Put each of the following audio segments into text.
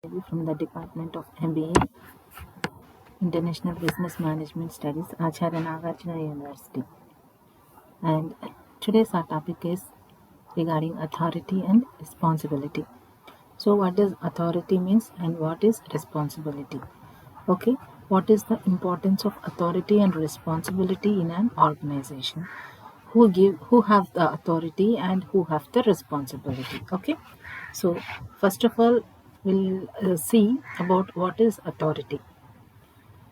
from the Department of MBA, International Business Management Studies, Acharya Nagarjuna University. And today's our topic is regarding authority and responsibility. So, what does authority means and what is responsibility? Okay, what is the importance of authority and responsibility in an organization? Who have the authority and who have the responsibility? Okay, so first of all, we'll see about what is authority.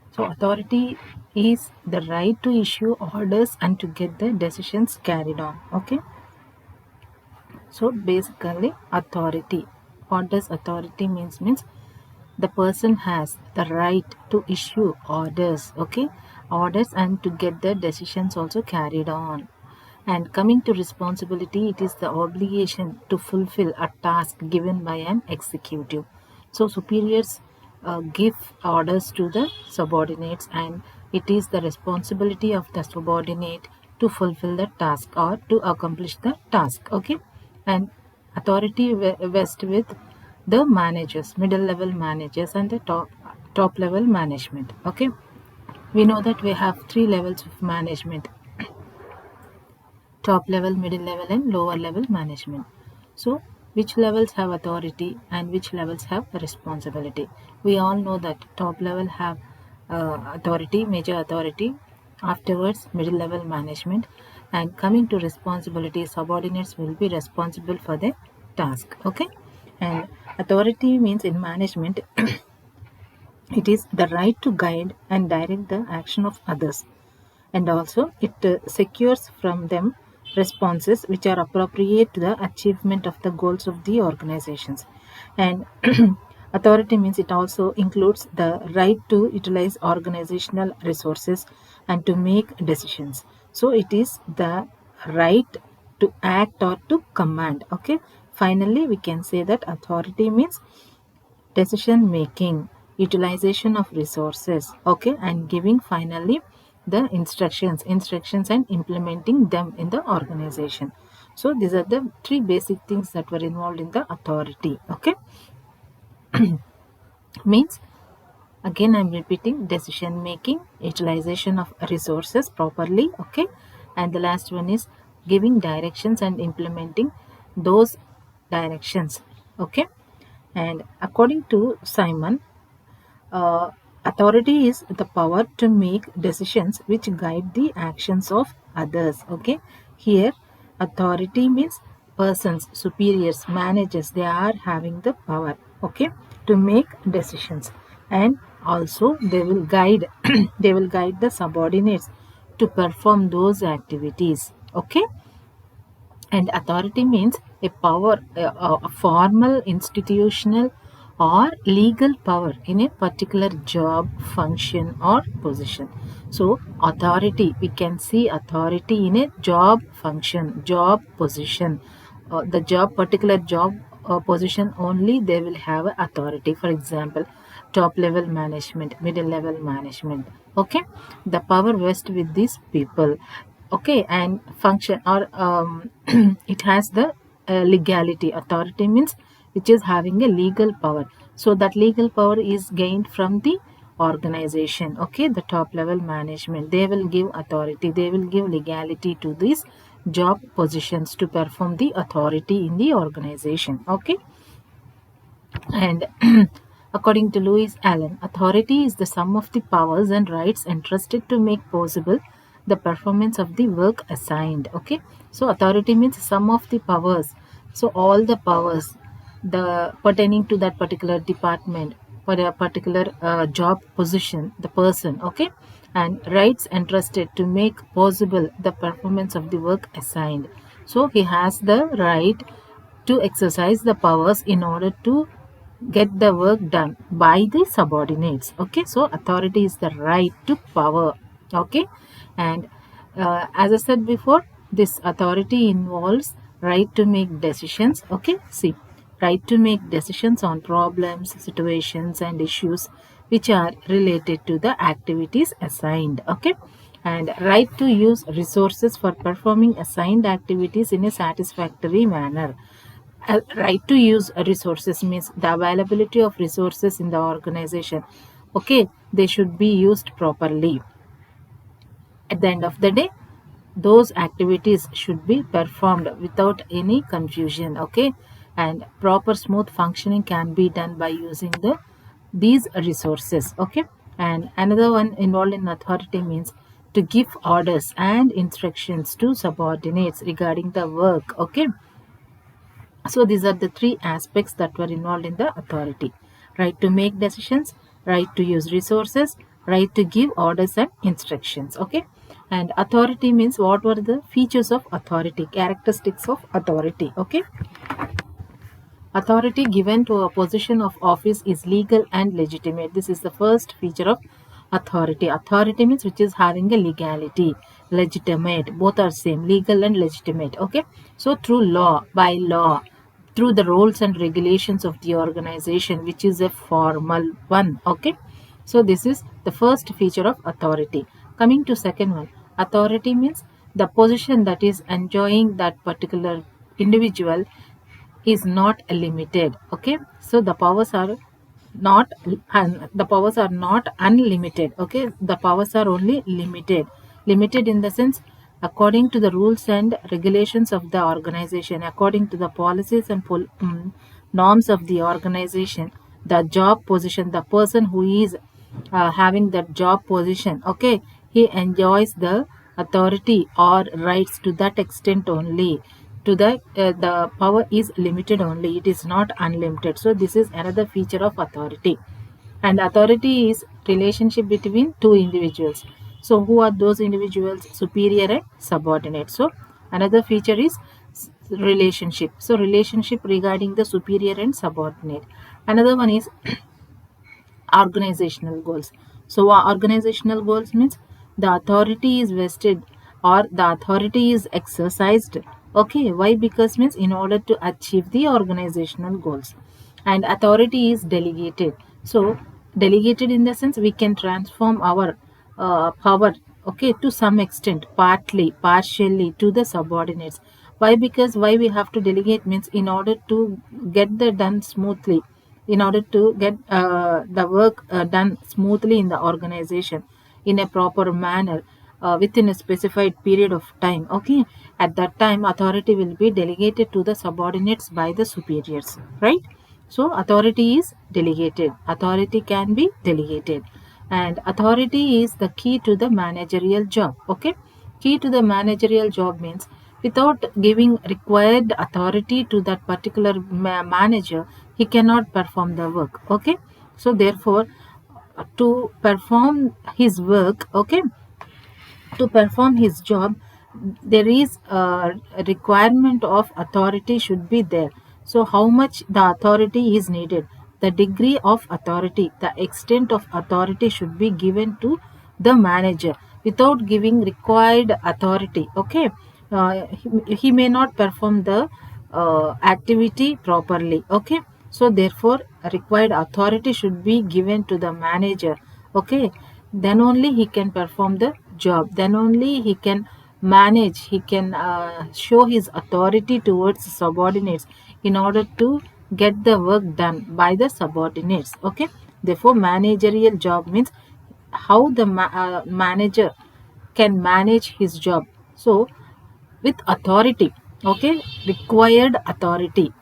So, authority is the right to issue orders and to get the decisions carried on. Okay. So, basically, authority. What does authority means? Means the person has the right to issue orders. Okay. Orders and to get the decisions also carried on. And coming to responsibility, it is the obligation to fulfill a task given by an executive. So superiors give orders to the subordinates, and it is the responsibility of the subordinate to fulfill the task or to accomplish the task. Okay, and authority vests with the managers, middle level managers, and the top level management. Okay, we know that we have three levels of management: top level, middle level, and lower level management. So, which levels have authority and which levels have responsibility? We all know that top level have authority, major authority. Afterwards, middle level management, and coming to responsibility, subordinates will be responsible for the task. Okay, and authority means in management, it is the right to guide and direct the action of others, and also it secures from them responses which are appropriate to the achievement of the goals of the organizations. And authority means it also includes the right to utilize organizational resources and to make decisions. So it is the right to act or to command. Okay, finally we can say that authority means decision making, utilization of resources, okay, and giving finally the instructions and implementing them in the organization. So these are the three basic things that were involved in the authority. Okay, means again I'm repeating: decision making, utilization of resources properly, okay, and the last one is giving directions and implementing those directions. Okay, and according to Simon, authority is the power to make decisions which guide the actions of others. Okay, here authority means persons, superiors, managers, they are having the power, okay, to make decisions, and also they will guide they will guide the subordinates to perform those activities. Okay, and authority means a power, a formal, institutional, or legal power in a particular job, function, or position. So, authority, we can see authority in a job function, job position. The job, particular job position only, they will have authority. For example, top level management, middle level management. Okay, the power vests with these people. Okay, and function or it has the legality. Authority means which is having a legal power, so that legal power is gained from the organization. Okay, the top level management, they will give authority, they will give legality to these job positions to perform the authority in the organization. Okay, and according to Louis Allen, authority is the sum of the powers and rights entrusted to make possible the performance of the work assigned. Okay, so authority means sum of the powers. So all the powers, the pertaining to that particular department, for a particular job position, the person. Okay, and rights entrusted to make possible the performance of the work assigned. So he has the right to exercise the powers in order to get the work done by the subordinates. Okay, so authority is the right to power. Okay, and as I said before, this authority involves right to make decisions. Okay, see, right to make decisions on problems, situations, and issues which are related to the activities assigned. Okay, and right to use resources for performing assigned activities in a satisfactory manner. Right to use resources means the availability of resources in the organization. Okay, they should be used properly. At the end of the day, those activities should be performed without any confusion. Okay, and proper smooth functioning can be done by using these resources. Okay, and another one involved in authority means to give orders and instructions to subordinates regarding the work. Okay, so these are the three aspects that were involved in the authority: right to make decisions, right to use resources, right to give orders and instructions. Okay, and authority means what were the features of authority, characteristics of authority. Okay, authority given to a position of office is legal and legitimate. This is the first feature of authority. Authority means which is having a legality, legitimate. Both are same, legal and legitimate. Okay. So through law, by law, through the rules and regulations of the organization, which is a formal one. Okay. So this is the first feature of authority. Coming to second one, authority means the position that is enjoying that particular individual is not limited. Okay, so not the powers are not unlimited. Okay, the powers are only limited. Limited in the sense, according to the rules and regulations of the organization, according to the policies and norms of the organization, the job position, the person who is having that job position, okay, he enjoys the authority or rights to that extent only. To the power is limited only, it is not unlimited. So this is another feature of authority. And authority is relationship between two individuals. So who are those individuals? Superior and subordinate. So another feature is relationship. So relationship regarding the superior and subordinate. Another one is organizational goals. So organizational goals means the authority is vested or the authority is exercised. Okay, why? Because means in order to achieve the organizational goals. And authority is delegated. So delegated in the sense we can transform our power, okay, to some extent, partly, partially, to the subordinates. Why? Because why we have to delegate means in order to get the done smoothly, in order to get the work done smoothly in the organization in a proper manner, within a specified period of time. Okay, at that time authority will be delegated to the subordinates by the superiors, right? So authority is delegated, authority can be delegated. And authority is the key to the managerial job. Okay, key to the managerial job means without giving required authority to that particular manager, he cannot perform the work. Okay, so therefore to perform his work, okay, to perform his job, there is a requirement of authority should be there. So how much the authority is needed, the degree of authority, the extent of authority should be given to the manager. Without giving required authority, okay, he may not perform the activity properly. Okay, so therefore required authority should be given to the manager. Okay, then only he can perform the job, then only he can manage, he can show his authority towards subordinates in order to get the work done by the subordinates. Okay, therefore managerial job means how the manager can manage his job. So with authority, okay, required authority.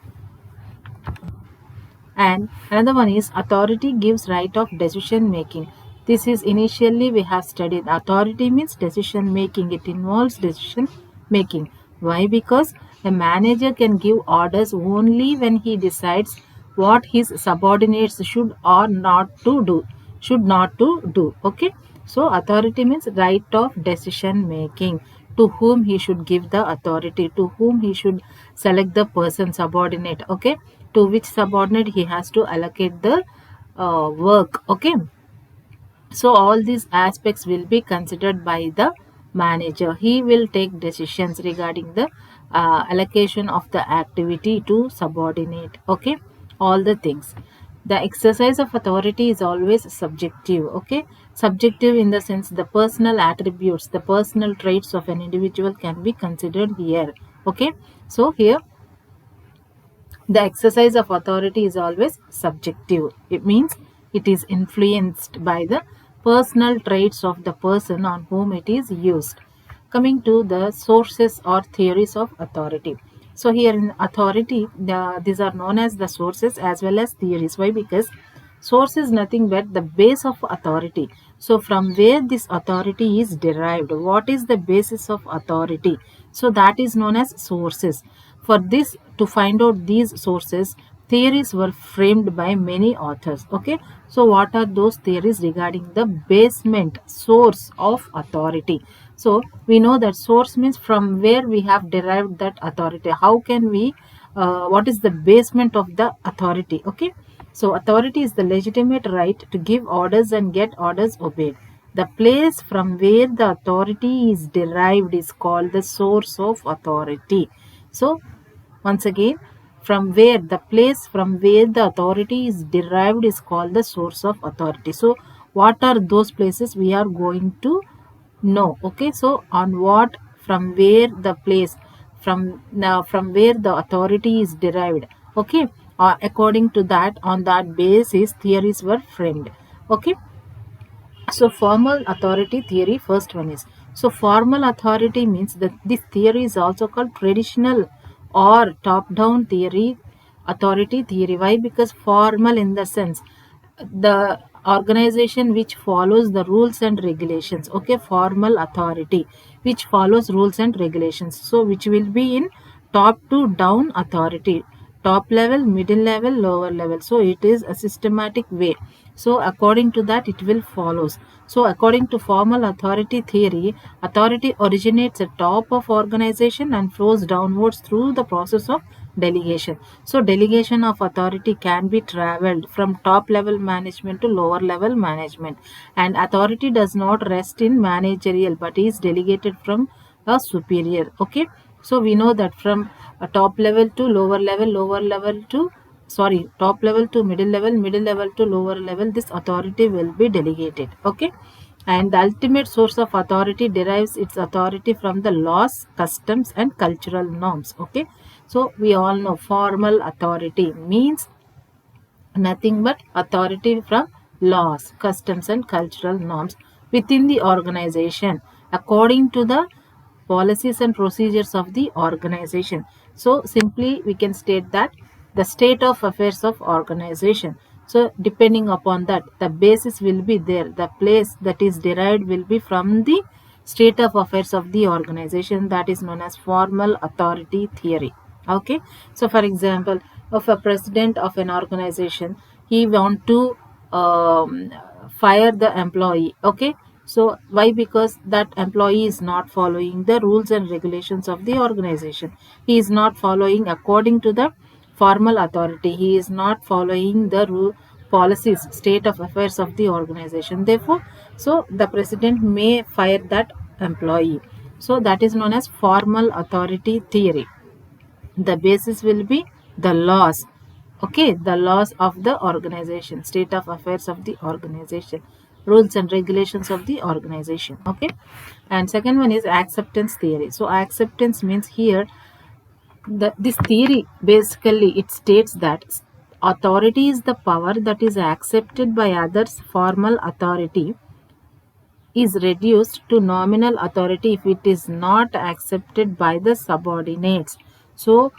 And another one is authority gives right of decision making. This is initially we have studied. Authority means decision making. It involves decision making. Why? Because a manager can give orders only when he decides what his subordinates should or not to do. Should not to do. Okay. So authority means right of decision making. To whom he should give the authority, to whom he should select the person subordinate. Okay, to which subordinate he has to allocate the work. Okay, so all these aspects will be considered by the manager. He will take decisions regarding the allocation of the activity to subordinate. Okay, all the things. The exercise of authority is always subjective. Okay, subjective in the sense the personal attributes, the personal traits of an individual can be considered here. Okay, so here The exercise of authority is always subjective. It means it is influenced by the personal traits of the person on whom it is used. Coming to the sources or theories of authority. So here in authority, these are known as the sources as well as theories. Why? Because source is nothing but the base of authority. So from where this authority is derived, what is the basis of authority? So that is known as sources. For this, to find out these sources, theories were framed by many authors. Okay, so what are those theories regarding the basement source of authority? So we know that source means from where we have derived that authority. How can we what is the basement of the authority? Okay, so authority is the legitimate right to give orders and get orders obeyed. The place from where the authority is derived is called the source of authority. So once again, from where the place from where the authority is derived is called the source of authority. So what are those places we are going to know? Okay, so on what, from where the place, from now from where the authority is derived. Okay, according to that, on that basis theories were framed. Okay, so formal authority theory, first one is, so formal authority means that this theory is also called traditional or top down theory, authority theory. Why? Because formal in the sense the organization which follows the rules and regulations. Okay, formal authority which follows rules and regulations, so which will be in top to down authority, top level, middle level, lower level. So it is a systematic way. So according to that it will follows. So according to formal authority theory, authority originates at top of organization and flows downwards through the process of delegation. So delegation of authority can be traveled from top level management to lower level management, and authority does not rest in managerial but is delegated from a superior. Okay, so we know that from a top level to lower level, lower level to top level to middle level, middle level to lower level, this authority will be delegated. Okay, and the ultimate source of authority derives its authority from the laws, customs and cultural norms. Okay, so we all know formal authority means nothing but authority from laws, customs and cultural norms within the organization according to the policies and procedures of the organization. So simply we can state that the state of affairs of organization. So depending upon that, the basis will be there. The place that is derived will be from the state of affairs of the organization, that is known as formal authority theory. Okay, so for example, of a president of an organization, he want to fire the employee. Okay, so why? Because that employee is not following the rules and regulations of the organization. He is not following according to the formal authority. He is not following the rule, policies, state of affairs of the organization. Therefore, so the president may fire that employee. So that is known as formal authority theory. The basis will be the laws. Okay, the laws of the organization, state of affairs of the organization, rules and regulations of the organization. Okay, and second one is acceptance theory. So acceptance means here this theory basically it states that authority is the power that is accepted by others. Formal authority is reduced to nominal authority if it is not accepted by the subordinates. So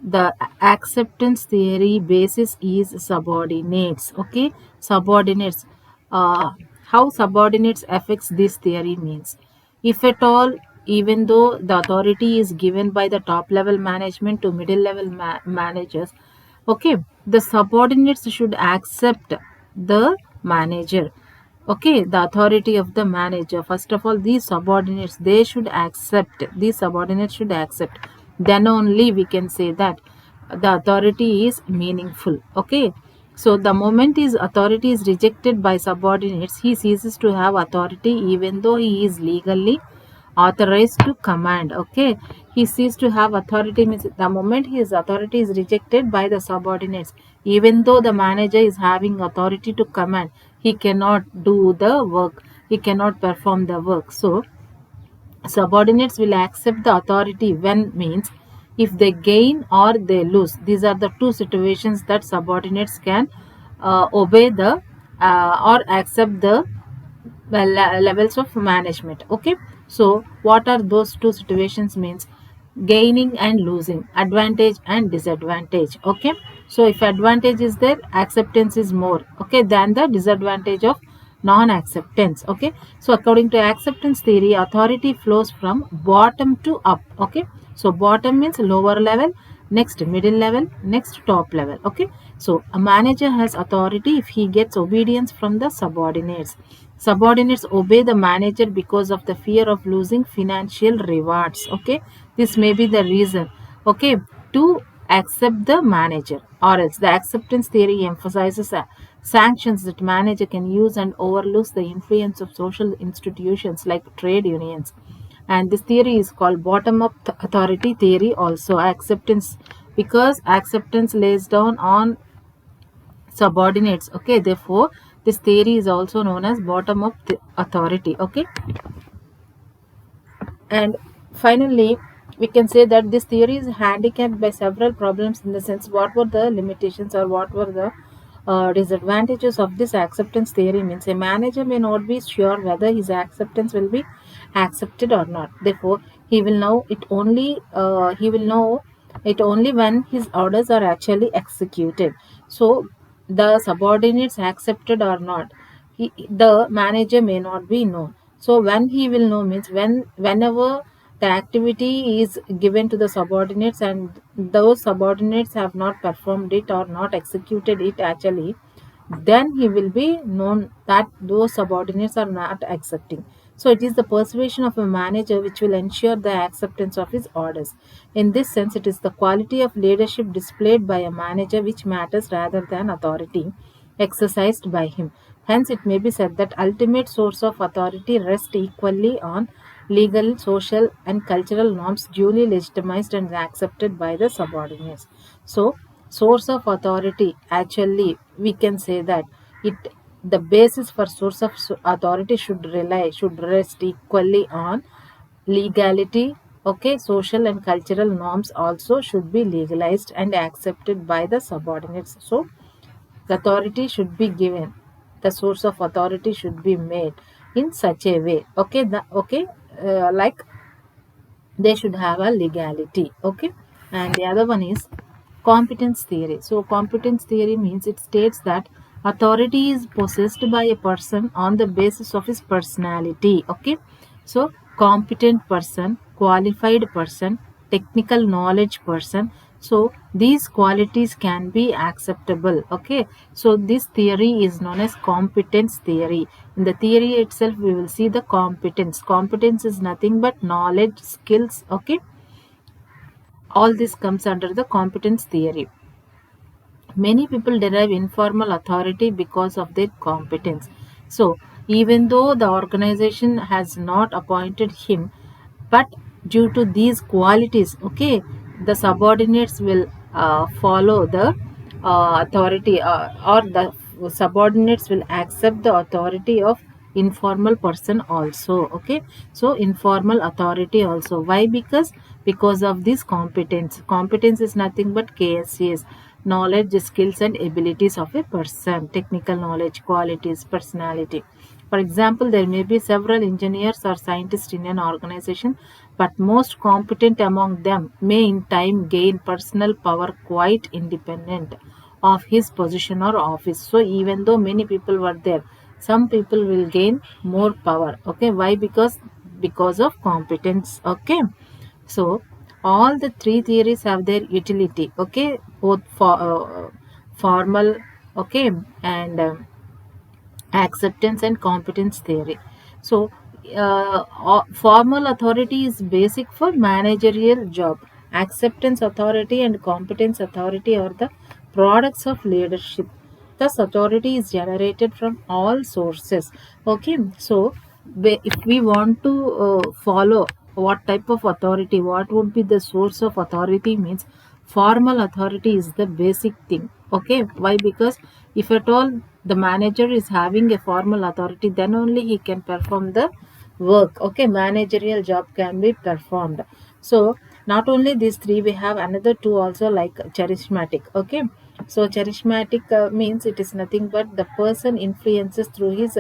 the acceptance theory basis is subordinates. Okay, subordinates. How subordinates affects this theory means, if at all, even though the authority is given by the top level management to middle level managers, okay, the subordinates should accept the manager. Okay, the authority of the manager. First of all, these subordinates, they should accept, these subordinates should accept, then only we can say that the authority is meaningful. Okay, so the moment his authority is rejected by subordinates, he ceases to have authority even though he is legally authorized to command. Okay, he ceases to have authority means the moment his authority is rejected by the subordinates, even though the manager is having authority to command, he cannot do the work, he cannot perform the work. So subordinates will accept the authority when means if they gain or they lose. These are the two situations that subordinates can obey the or accept the levels of management. Okay, so what are those two situations means? Gaining and losing, advantage and disadvantage. Okay, so if advantage is there, acceptance is more, okay, than the disadvantage of non-acceptance. Okay, so according to acceptance theory, authority flows from bottom to up. Okay, so bottom means lower level, next middle level, next top level. Okay, so a manager has authority if he gets obedience from the subordinates. Subordinates obey the manager because of the fear of losing financial rewards. Okay, this may be the reason. Okay, to accept the manager, or else the acceptance theory emphasizes sanctions that manager can use and overlooks the influence of social institutions like trade unions. And this theory is called bottom up authority theory, also acceptance, because acceptance lays down on subordinates. Okay, therefore this theory is also known as bottom up authority. Okay, and finally we can say that this theory is handicapped by several problems, in the sense what were the limitations or what were the disadvantages of this acceptance theory means a manager may not be sure whether his acceptance will be accepted or not. Therefore he will know it only when his orders are actually executed. So the subordinates accepted or not, the manager may not be known. So when he will know means whenever the activity is given to the subordinates and those subordinates have not performed it or not executed it actually, then he will be known that those subordinates are not accepting. So it is the persuasion of a manager which will ensure the acceptance of his orders. In this sense, it is the quality of leadership displayed by a manager which matters rather than authority exercised by him. Hence, it may be said that ultimate source of authority rests equally on legal, social, and cultural norms duly legitimized and accepted by the subordinates. So, source of authority actually we can say that it the basis for source of authority should rest equally on legality. Okay, social and cultural norms also should be legalized and accepted by the subordinates. So the authority should be given, the source of authority should be made in such a way. Okay, like they should have a legality. Okay, and the other one is competence theory. So competence theory means it states that authority is possessed by a person on the basis of his personality. Okay, so competent person, qualified person, technical knowledge person, so these qualities can be acceptable. Okay, so this theory is known as competence theory. In the theory itself we will see the competence is nothing but knowledge, skills. Okay, all this comes under the competence theory. Many people derive informal authority because of their competence. So, even though the organization has not appointed him, but due to these qualities, okay, the subordinates will follow the authority, or the subordinates will accept the authority of informal person also. Okay, so informal authority also. Why? Because of this competence is nothing but KSCs, knowledge, skills and abilities of a person, technical knowledge, qualities, personality. For example, there may be several engineers or scientists in an organization, but most competent among them may in time gain personal power quite independent of his position or office. So even though many people were there, some people will gain more power. Okay, why? Because of competence. Okay, so all the three theories have their utility. Okay, both for formal, okay, and acceptance and competence theory. So formal authority is basic for managerial job. Acceptance authority and competence authority are the products of leadership. Thus authority is generated from all sources. Okay, so if we want to follow what type of authority, what would be the source of authority means formal authority is the basic thing. Okay, why? Because if at all the manager is having a formal authority, then only he can perform the work. Okay, managerial job can be performed. So Not only these three, we have another two also, like charismatic. Okay, so charismatic means it is nothing but the person influences through his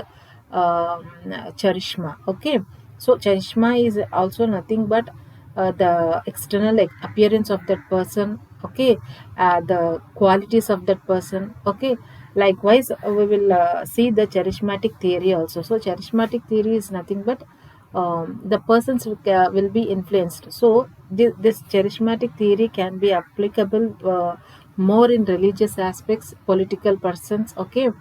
charisma. Okay, so charisma is also nothing but the external, like, appearance of that person. Okay, the qualities of that person. Okay, likewise we will see the charismatic theory also. So charismatic theory is nothing but the persons will be influenced. So this charismatic theory can be applicable more in religious aspects, political persons. Okay,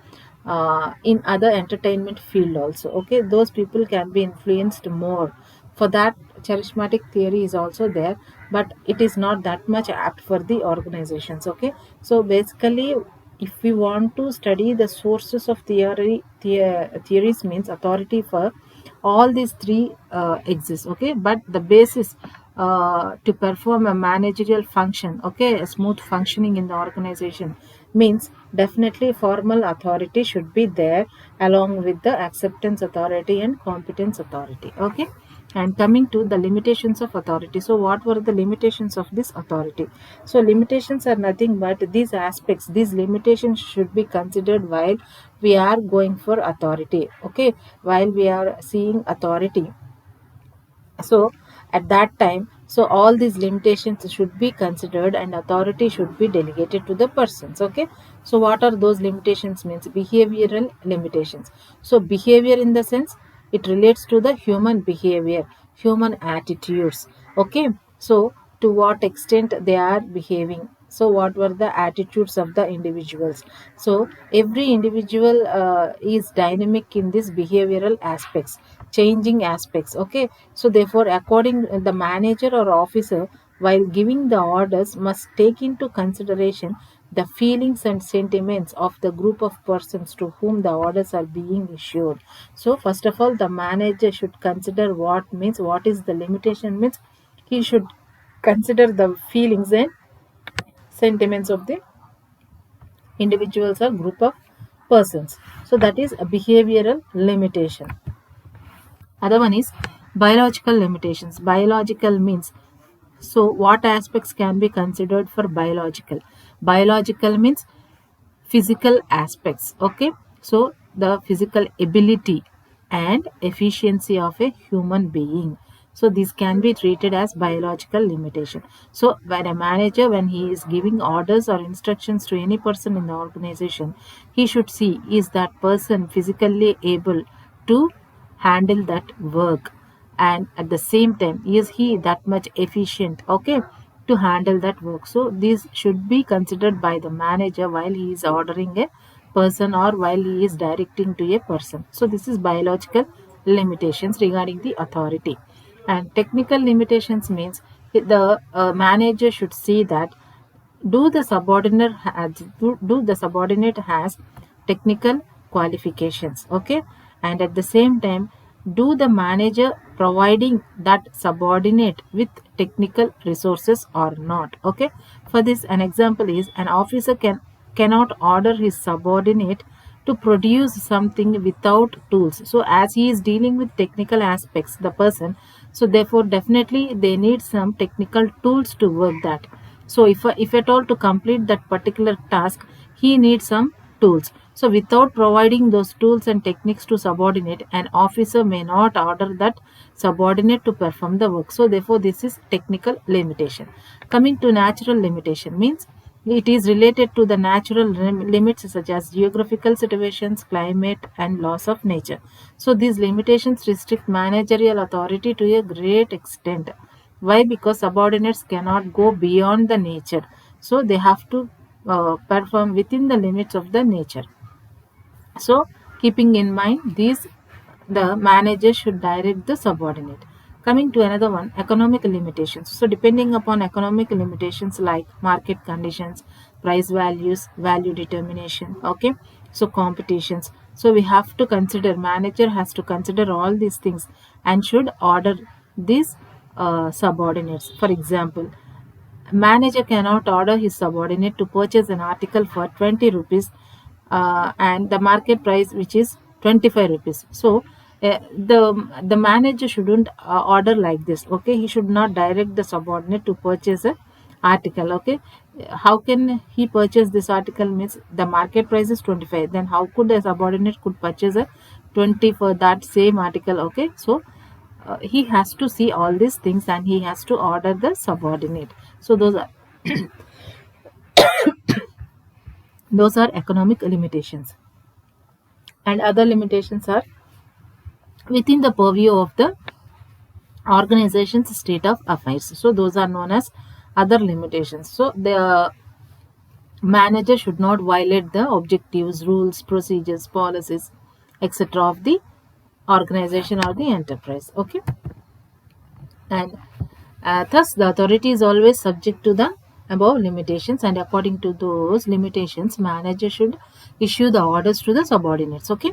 in other entertainment field also. Okay, those people can be influenced more. For that, charismatic theory is also there, but it is not that much apt for the organizations. Okay, so basically, if we want to study the sources of theories means authority for all these three exist. Okay, but the basis to perform a managerial function, okay, a smooth functioning in the organization, means definitely formal authority should be there, along with the acceptance authority and competence authority. Okay, and coming to the limitations of authority. So what were the limitations of this authority? So limitations are nothing but these aspects, these limitations should be considered while we are going for authority. Okay, while we are seeing authority, so at that time, so all these limitations should be considered and authority should be delegated to the persons. Okay, so what are those limitations? Means behavioral limitations. So behavior, in the sense, it relates to the human behavior, human attitudes. Okay, so to what extent they are behaving, so what were the attitudes of the individuals. So every individual is dynamic in these behavioral aspects, changing aspects. Okay, so therefore, according the manager or officer, while giving the orders, must take into consideration the feelings and sentiments of the group of persons to whom the orders are being issued. So first of all, the manager should consider what is the limitation. Means he should consider the feelings and sentiments of the individuals or group of persons. So that is a behavioral limitation. Other one is biological limitations. Biological means, so what aspects can be considered for biological? Biological means physical aspects. Okay, so the physical ability and efficiency of a human being, so this can be treated as biological limitation. So when a manager, when he is giving orders or instructions to any person in the organization, he should see, is that person physically able to handle that work, and at the same time, is he that much efficient, okay, to handle that work. So this should be considered by the manager while he is ordering a person or while he is directing to a person. So this is biological limitations regarding the authority. And technical limitations means the manager should see that do the subordinate has technical qualifications. Okay, and at the same time, do the manager providing that subordinate with technical resources or not. Okay, for this, an example is, an officer cannot order his subordinate to produce something without tools. So as he is dealing with technical aspects, the person, so therefore definitely they need some technical tools to work that. So if at all to complete that particular task, he needs some tools. So without providing those tools and techniques to subordinate, an officer may not order that subordinate to perform the work. So therefore this is technical limitation. Coming to natural limitation means, it is related to the natural limits such as geographical situations, climate, and laws of nature. So these limitations restrict managerial authority to a great extent. Why? Because subordinates cannot go beyond the nature. So they have to perform within the limits of the nature. So, keeping in mind these, the manager should direct the subordinate. Coming to another one, economic limitations. So, depending upon economic limitations like market conditions, price values, value determination, okay, so competitions. So, we have to consider, manager has to consider all these things and should order these subordinates. For example, manager cannot order his subordinate to purchase an article for 20 rupees and the market price which is 25 rupees. So The manager shouldn't order like this. Okay, he should not direct the subordinate to purchase a article. Okay, how can he purchase this article? Means the market price is 25, then how could a subordinate could purchase a 20 for that same article? Okay, so he has to see all these things and he has to order the subordinate. So those are economic limitations. And other limitations are within the purview of the organization's state of affairs. So those are known as other limitations. So the manager should not violate the objectives, rules, procedures, policies, etc. of the organization or the enterprise. Okay, and thus the authority is always subject to the above limitations, and according to those limitations, manager should issue the orders to the subordinates. Okay,